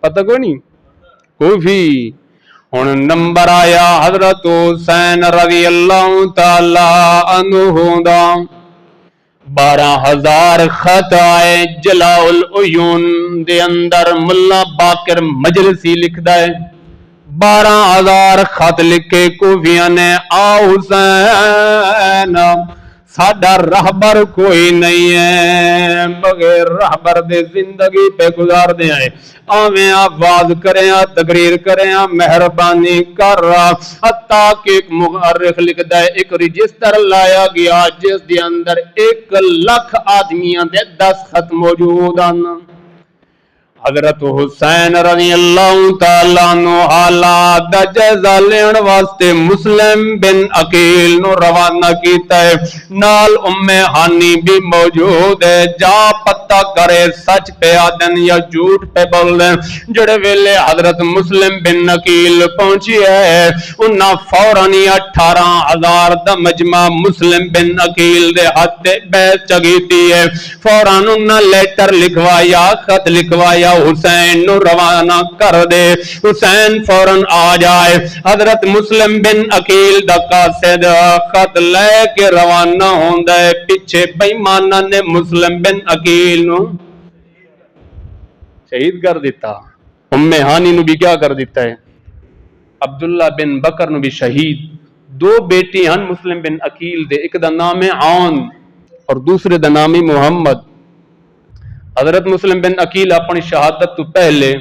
پتہ کوئی نہیں کوفی ہن نمبر آیا حضرت حسین رضی اللہ تعالی عنہ دا 12,000 خط آئے جلاء العیون دے اندر ملا باقر مجلسی لکھدا ہے 12,000 خط لکھے کوفیاں نے آ حسین ساڈا رہبر کوئی نہیں ہے بغیر رہبر دے زندگی پہ گزار دے آئے آویں آواز کریں تقریر کریں مہربانی کر حتیٰ کہ ایک مؤرخ لکھدا ہے ایک رجسٹر لایا گیا جس دے اندر 1,00,000 آدمیاں دے دستخط موجود ہیں حضرت حسین رضی اللہ تعالیٰ عنہ حالات دا جائزہ لین واسطے مسلم بن عقیل نو روانہ کیتا ہے نال ہانی بھی موجود ہے جا پتہ کرے سچ پہ آدن یا جھوٹ پہ بول دیں جڑے ویلے حضرت مسلم بن عقیل پہنچی ہے انہاں فوراً 18,000 دا مجمع مسلم بن عقیل دے ہاتھ بیعت چگیتی ہے فوراً انہاں لیٹر لکھوایا خط لکھوایا حسین نو روانہ کر دے حسین فوراً آ جائے حضرت مسلم بن عقیل دا قاصد خط لے کے روانہ ہوندا ہے پیچھے بےمانہ نے مسلم بن عقیل نو شہید کر دیتا ہانی نو بھی کیا کر دیتا ہے عبداللہ بن بکر نو بھی شہید 2 بیٹی ہیں مسلم بن عقیل دے ایک دا نام ہے عون اور دوسرے دا نام ہے محمد حضرت مسلم بن عقیل اپنی شہادت تو پہلے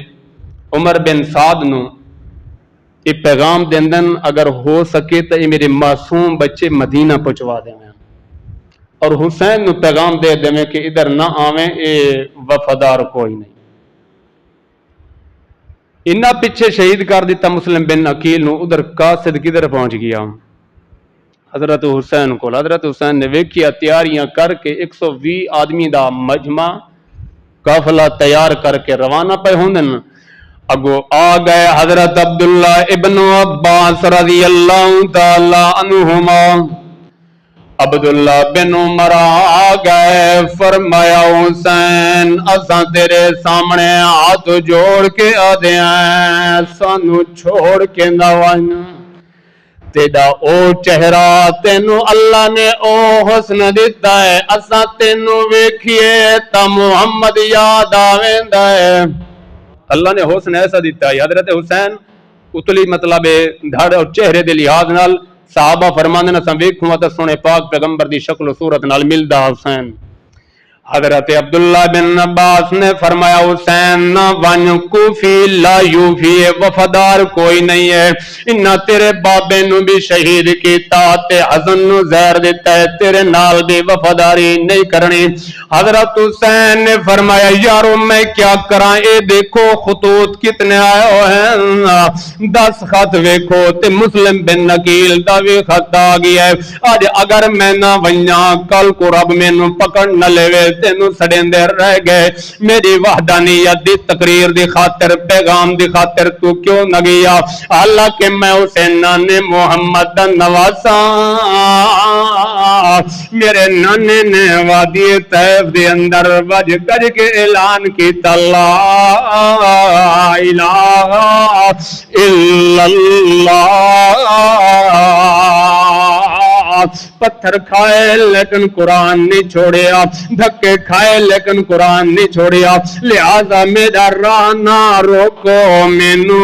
عمر بن سعد نو یہ پیغام دیندن اگر ہو سکے تو یہ میرے معصوم بچے مدینہ پہنچوا دیں اور حسین نو پیغام دے دیں کہ ادھر نہ آویں اے وفادار کوئی نہیں انہا پیچھے شہید کر دیتا مسلم بن عقیل نو ادھر قاصد کدھر پہنچ گیا حضرت حسین کو حضرت حسین نے ویکھیا تیاریاں کر کے 120 آدمی دا مجمع قافلہ تیار کر کے روانہ پہ ہوندن اگو آ گئے حضرت عبداللہ ابن عباس رضی اللہ تعالی عنہما عبداللہ بن عمر آ گئے فرمایا حسین اساں تیرے سامنے ہاتھ جوڑ کے آدھے ہیں سانو چھوڑ کے نہ وائنا تیرا او چہرہ تینو اللہ نے او حسن دیتا ہے اساں تینو ویکھیے تا محمد یاد آویندا ہے اللہ نے حسن ایسا دیتا ہے حضرت حسین اتلی مطلب دھڑ اور چہرے دے لحاظ نال صحابہ فرماندے نے اساں ویکھوں تے سونے پاک پیغمبر دی شکل و صورت نال ملدا حسین حضرت عبداللہ بن عباس نے فرمایا حسین نہ ون کوفی لا یوفی وفادار کوئی نہیں ہے انہا تیرے بابے نو بھی شہید کیتا تے حسن نو زہر دیتا ہے تیرے نال بھی وفاداری نہیں کرنی حضرت حسین نے فرمایا یارو میں کیا کراں اے دیکھو خطوط کتنے آئے ہو ہیں 10 خط ویکھو تے مسلم بن عقیل دا بھی خط آ گیا ہے آج اگر میں نہ ونیاں کل کو رب میں نو پکڑ نہ لے تینوں سڑیندے رہ گئے میری وحدانیت دی تقریر دی خاطر پیغام دی خاطر تو کیوں نہ گیا حالانکہ میں حسین نے محمد دا نواسا میرے نانے نے وادی طیف دے اندر وج گج کے اعلان کیتا لا الہ الا اللہ پتھر کھائے لیکن قرآن نہیں چھوڑیا دھکے کھائے لیکن قرآن نہیں چھوڑیا لہذا میرا راہ نہ روکو مینو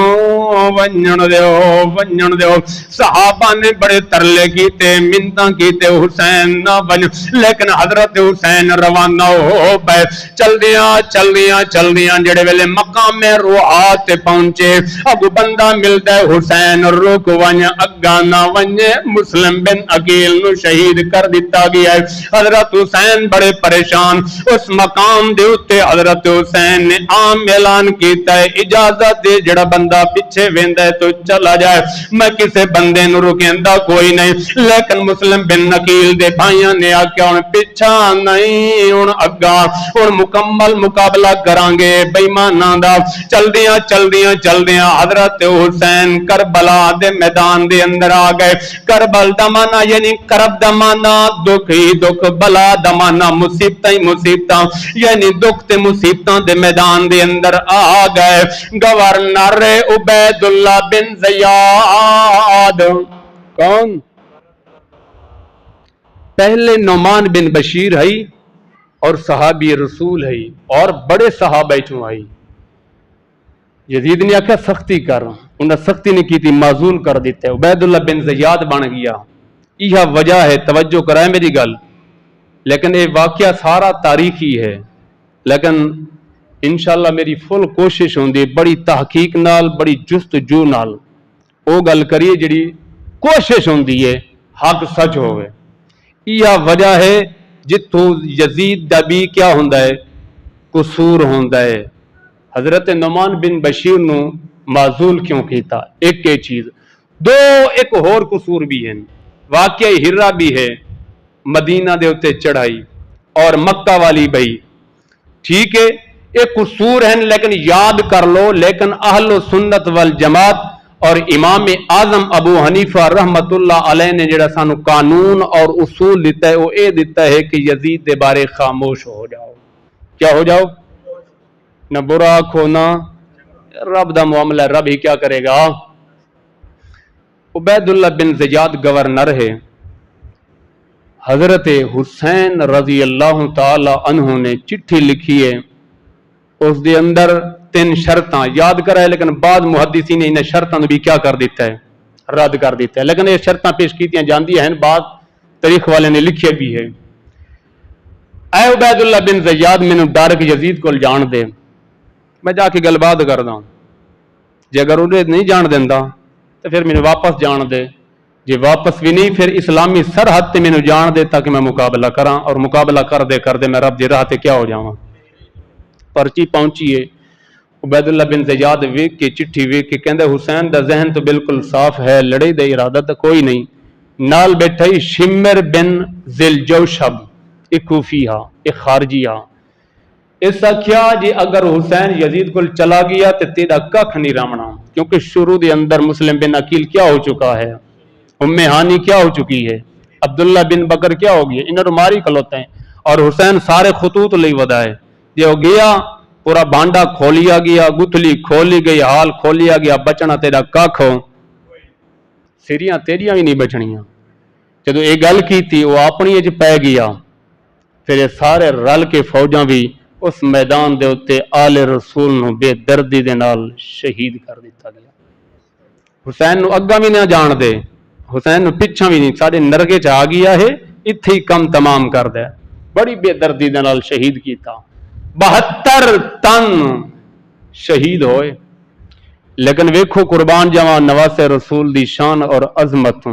ونجن دیو صحابہ نے بڑے ترلے کیتے منتاں کیتے حسین نہ ون لیکن حضرت حسین روانہ ہو پے چل دیاں جڑے ویلے مقام روحات پہنچے اب بندہ ملتا ہے حسین روک ون اگا نہ ونجے مسلم بن عقیل نو شہید کر دیتا گیا ہے حضرت حسین بڑے پریشان اس مقام دے اتے حضرت حسین نے عام اعلان کیتا ہے اجازت دے جڑا بندہ پیچھے ویندا ہے تو چلا جائے میں کسے بندے نو رکیندا کوئی نہیں لیکن مسلم بن عقیل دے بھائیاں نے آکھیا ہن پیچھا نہیں ہن اگا ہن مکمل مقابلہ کران گے بے ایماناں دا چلدیاں حضرت حسین کربلا دے میدان دے اندر آ گئے کربل دا معنی یعنی کرب دمانا دکھ ہی دکھ بلا دمانا مصیبت ہی مصیبت یعنی دکھ تے مصیبتاں دے میدان دے اندر آ گئے گورنر عبید اللہ بن زیاد کون پہلے نعمان بن بشیر ہے اور صحابی رسول ہے اور بڑے صحابہ چوں آئی یزید نے آکھا سختی کر انہیں سختی نہیں کی تھی معزول کر دیتے عبید اللہ بن زیاد بن گیا یہ وجہ ہے توجہ کرائے میری گل لیکن یہ واقعہ سارا تاریخی ہے لیکن انشاءاللہ میری فل کوشش ہوندی بڑی تحقیق نال بڑی جستجو نال او گل کریے جڑی کوشش ہوندی ہے حق سچ ہوئے یہ وجہ ہے جتوں یزید دا بھی کیا ہوندا ہے قصور ہوندا ہے حضرت نعمان بن بشیر نو معزول کیوں کیتا ایک چیز دو ایک اور قصور بھی ہیں واقعہ ہرا بھی ہے مدینہ دے اتے چڑھائی اور مکہ والی بھئی ٹھیک ہے ایک قصور ہیں لیکن یاد کر لو لیکن اہل سنت والجماعت اور امام اعظم ابو حنیفہ رحمت اللہ علیہ نے جڑا سانو قانون اور اصول دیتا ہے وہ اے دیتا ہے کہ یزید دے بارے خاموش ہو جاؤ کیا ہو جاؤ نہ برا کھونا رب دا معاملہ رب ہی کیا کرے گا عبید اللہ بن زیاد گورنر ہے حضرت حسین رضی اللہ تعالی عنہ نے چٹھی لکھی ہے اس دے اندر 3 شرطاں یاد کرائے لیکن بعد محدثین نے انہیں شرطاں بھی کیا کر دیتا ہے رد کر دیتا ہے لیکن یہ شرطاں پیش کیتیاں جاندی ہیں بعد تاریخ والے نے لکھے بھی ہے اے عبید اللہ بن زیاد میں ڈر کے یزید کو جان دے میں جا کے گل بات کر دا جے اگر انہیں نہیں جان دیندا تو پھر میں واپس جان دے جے واپس بھی نہیں پھر اسلامی سرحد تے میں جان دے تاکہ میں مقابلہ کراں اور مقابلہ کر دے میں رب دی راہ تے کیا ہو جاواں پرچی پہنچی ہے عبید اللہ بن زیاد ویکھ کے چٹھی ویکھ کے کہندا حسین دا ذہن تو بالکل صاف ہے لڑائی دا ارادہ تو کوئی نہیں نال بیٹھا ہی شمر بن ذلجوشب ایک کوفی ہا ایک خارجی ہا اس کیا جی اگر حسین یزید کو چلا گیا تو تیرا ککھ نہیں رامنا کیونکہ شروع دے اندر مسلم بن عقیل کیا ہو چکا ہے ام ہانی کیا ہو چکی ہے عبداللہ بن بکر کیا ہو گیا انہوں ماری کھلوتے ہیں اور حسین سارے خطوط لئی ودا ہے یہ ہو گیا پورا بانڈا کھولیا گیا گتھلی کھولی گئی حال کھولیا گیا بچنا تیرا ککھ ہو سیریاں تیریاں بھی نہیں بچنیاں جدو یہ گل کی تھی وہ اپنی اچ پی گیا پھر یہ سارے رل کے فوجاں بھی اس میدان دے اتے آل رسول نو بے دردی دے نال شہید کر دیتا گیا حسین نو اگا بھی نہ جان دے حسین نو پچھا بھی نہیں سارے نرگے چ آ گیا ہے اتھے ہی کم تمام کر دے بڑی بے دردی دے نال شہید کیتا 72 تن شہید ہوئے لیکن ویکھو قربان جاواں نواز رسول دی شان اور عظمت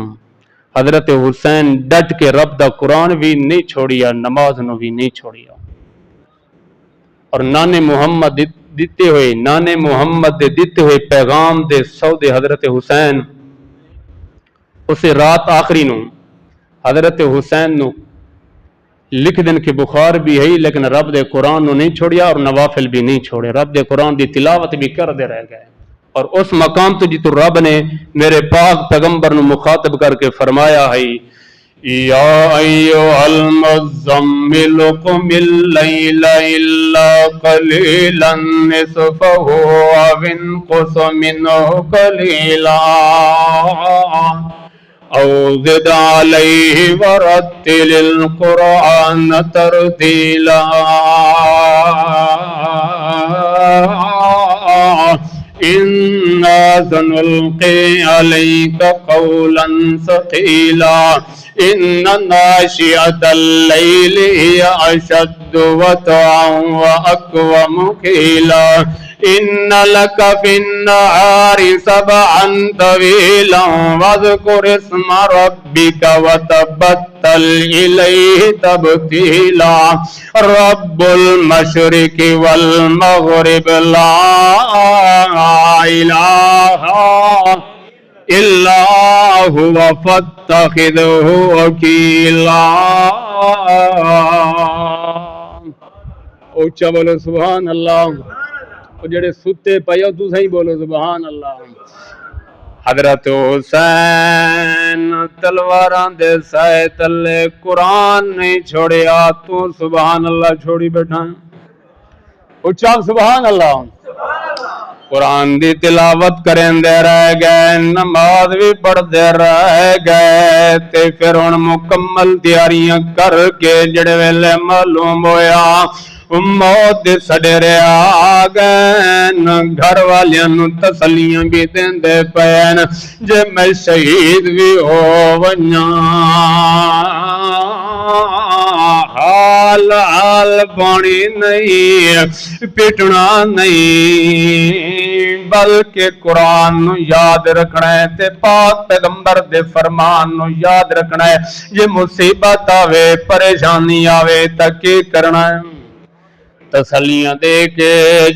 حضرت حسین ڈٹ کے رب دا قرآن بھی نہیں چھوڑیا نماز نو بھی نہیں چھوڑیا اور نانے محمد دیتے ہوئے پیغام دے سودے حضرت حسین اسے رات آخری نو حضرت حسین نو لکھ دن کے بخار بھی ہے لیکن رب دے قرآن نو نہیں چھوڑیا اور نوافل بھی نہیں چھوڑے رب دے قرآن دی تلاوت بھی کر دے رہ گئے اور اس مقام تو جتو رب نے میرے پاک پیغمبر نو مخاطب کر کے فرمایا ہے یا ایوہ المزمل قم اللیل الا قلیلا نصفہ او انقص منہ قلیلا او زد علیہ ورتل القرآن ترتیلا إنا سنلقي عليك قولا ثقيلا إن ناشئة الليل هي أشد وطئا وأقوم قيلا إن لك في النهار سبعا طويلا واذكر اسم ربك وتبتل إليه تبتيلا رب المشرق والمغرب لا إله إلا هو فاتخذه وكيلا اونچا بولو سبحان اللہ. جڑے ستے پے تو صحیح بولو سبحان اللہ. حضرت حسین تلواراں دے سائے تلے قرآن نہیں چھوڑیا، تو سبحان اللہ چھوڑی بیٹھا ہے۔ اچھا سبحان اللہ۔ قرآن دی تلاوت کریں دے رہ گئے، نماز بھی پڑھ دے رہ گئے، تے پھر ان مکمل تیاریاں کر کے جڑے ویلے معلوم ہویا موت دے سڈیرے آ گئے، گھر والیاں نو تسلیاں بھی دین دے پین جے میں شہید بھی ہو ونجاں، حال حال پانی نہیں پٹنا نہیں، بلکہ قرآن نو یاد رکھنا ہے تے پاک پیغمبر دے فرمان نو یاد رکھنا ہے۔ جے مصیبت آوے پریشانی آوے تاں کی کرنا ہے؟ تسلیاں دے کے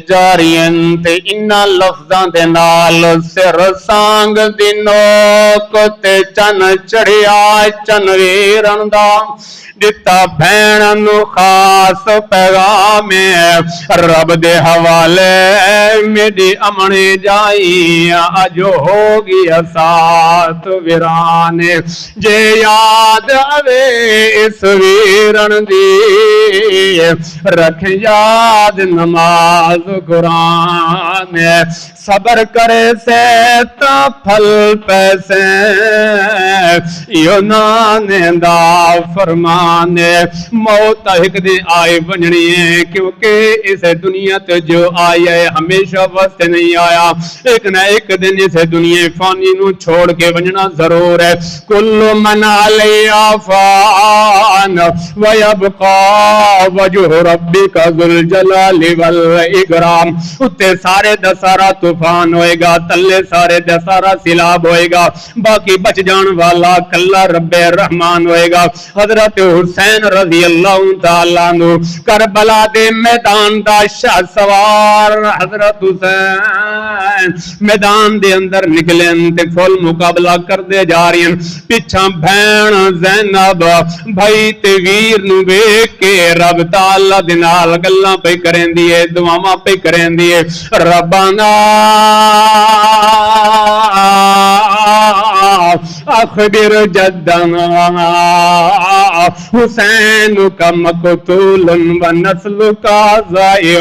جاریاں تے انہاں لفظاں دے نال سر سانگ دی نوک تے چن چڑھیا چن ویرن دا، دتا بھین نو خاص پیغام رب دے حوالے، میری امنی جائی اج ہو گیا سات ویران، جے یاد آوے اس ویرن دی رکھ یاد نماز قرآن، صبر کرے سے تا پھل پیسے یونان دا فرمان، موت ایک دن آئے بننی ہے، کیونکہ اس دنیا تے جو آیا ہے ہمیشہ واسطے نہیں آیا، ایک نہ ایک دن اس دنیا فانی نو چھوڑ کے بننا ضرور ہے۔ کل من علیہا فان ویبقا وجہ ربک ذو الجلال والاکرام، اتے سارے دا سارا طوفان ہوئے گا، تلے سارے دا سارا سیلاب ہوئے گا، باقی بچ جان والا کلا رب رحمان ہوئے گا۔ حضرت حسین رضی اللہ تعالیٰ عنہ کربلا دے میدان دا شاہ سوار حضرت حسین میدان دے اندر نکلیں تے فل مقابلہ کر دے جا رہی ہیں، پچھا بھین زینب بھائی تے ویر نو ویکھ کے رب تعالیٰ دے نال گلاں پہ کریں دیے، دعاواں پہ کریں دیے، ربنا اخبر جدنا حسین کا مقتول و نسل کا ضائع،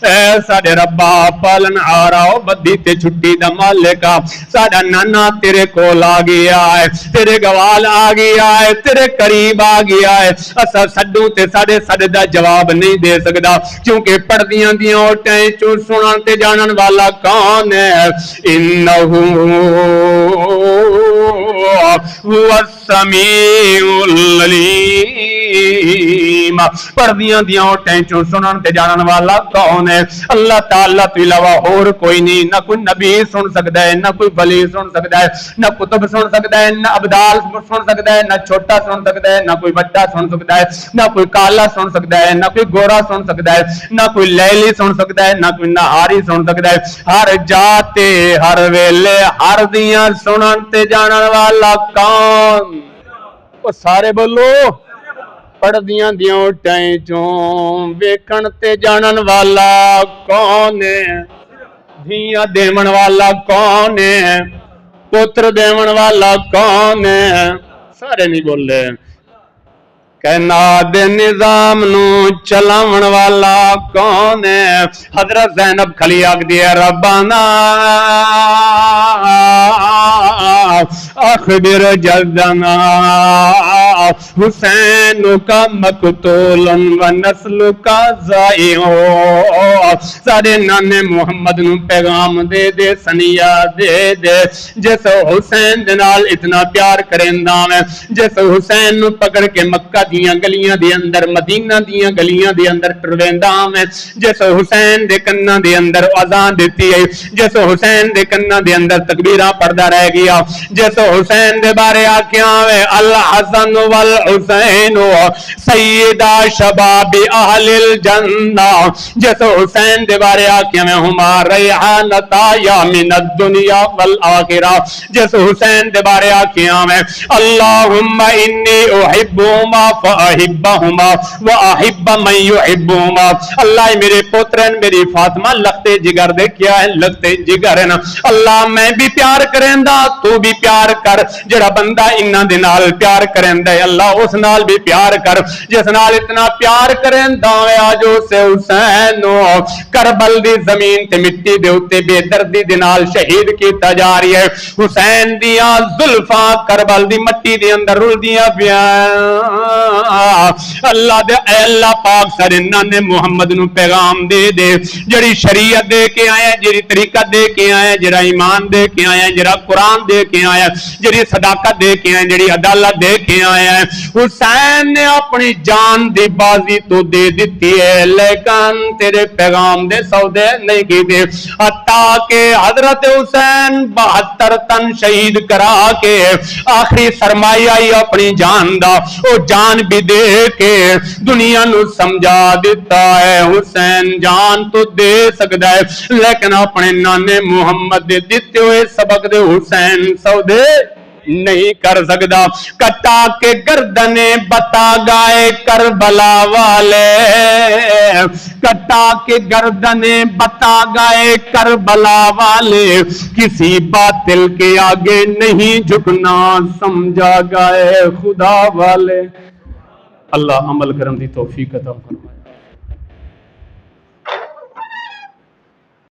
اے ساڈے ربا پالن آرا بدی تے چھٹی دا مالکا، ساڈا نانا تیرے کول آ گیا ہے، تیرے گوال آ گیا ہے، تیرے قریب آ گیا ہے، اسا سڈو تے ساڈے سڈے دا جواب نہیں دے سکدا، کیونکہ پردیاں دیاں اوٹیں چوں سنن تے جانن والا کون ہے؟ انہو هو السمیع العلیم، پردیاں دیاں اوٹیں چوں سنن تے جانن والا کون ہے؟ اللہ تعالیٰ تو علاوہ اور کوئی نہیں، نہ کوئی نبی سن سکتا ہے، نہ کوئی ولی سن سکتا ہے، نہ کتب سن سکتا ہے، نہ ابدال سن سکتا ہے، نہ چھوٹا سن سکتا ہے، نہ کوئی بڑا سن سکتا ہے، نہ کوئی کالا سن سکتا ہے، نہ کوئی گورا سن سکتا ہے، نہ کوئی لیلی سن سکتا ہے، نہ کوئی نہاری سن سکتا ہے، ہر جاتے ہر ویلے ہر دیاں سنن تے جانن والا کون؟ وہ سارے بولو، پردیاں دیاں اوٹیں چوں ویکھن تے جانن والا کون ہے؟ دھیاں دیون والا کون ہے؟ پتر دیون والا کون ہے؟ سارے نہیں بول رہے۔ کائنات دے نظام نو چلاون والا کون ہے؟ حضرت زینب کھلی آکھ دی ہے ربنا اخبر جدنا حسین کا مقتول و نسل کا ضائع، سارے نانے محمد نو پیغام دے دے، سنیا دے دے، جس حسین دے نال اتنا پیار کریندا میں، جس حسین نو پکڑ کے مکہ دیاں گلیاں دے اندر، مدینہ دیاں گلیاں دے اندر ٹرویندا میں، جس حسین دے کناں دے اندر اذان دیتی ہے، جس حسین دے کناں دے اندر تکبیراں پڑھدا رہ گیا، جس حسین دے بارے آکھیاں وے الحسن و والحسین سیدہ شباب اہل الجنہ جس حسین دے بارے آکھیا میں ہما ریحانتا یا من الدنیا والآخرہ جس حسین دے بارے آکھیا میں اللہم انی احبہما فاحبہما واحب من یحبہما اللہ میرے پوترن میری فاطمہ لگتے جگر دے کیا ہے لگتے جگر ہے نا اللہ میں بھی پیار کریندا تو بھی پیار کر جڑا بندہ انہاں دے نال پیار کریندا ہے اللہ اس نال بھی پیار کر جس نال اتنا پیار کریندا ہے آج اس حسین نو کربل دی زمین تے مٹی دے اوتے بے دردی دے نال شہید کیتا جا رہی ہے حسین دیاں زلفاں کربل دی مٹی دے اندر رلدیاں پیاں اللہ دے اے اللہ پاک سرنا نے محمد نو پیغام دے دے جڑی شریعت دے کے آئے جڑی طریقہ دے کے آئے جڑا ایمان دے کے آئے جڑا قرآن دے کے آئے جڑی صداقت دے کے آئے جڑی عدالت دے کے آئے حسین نے اپنی جان دی بازی تو دے دیتی ہے لیکن تیرے پیغام دے سودے نہیں کی دے حتیٰ کہ حضرت حسین 72 تن شہید کرا کے آخری سرمایہ ہی اپنی جان دا او جان بھی دے کے دنیا نو سمجھا دیتا ہے حسین جان تو دے سکتا ہے لیکن اپنے نانے محمد دے دیتے ہوئے سبق دے حسین سودے نہیں کر سکتا کٹا کے گردنے بتا گائے کربلا والے کٹا کے گردنے بتا گائے کربلا والے کسی باطل کے آگے نہیں جھکنا سمجھا گائے خدا والے اللہ عمل کرم دی توفیق عطا فرمائے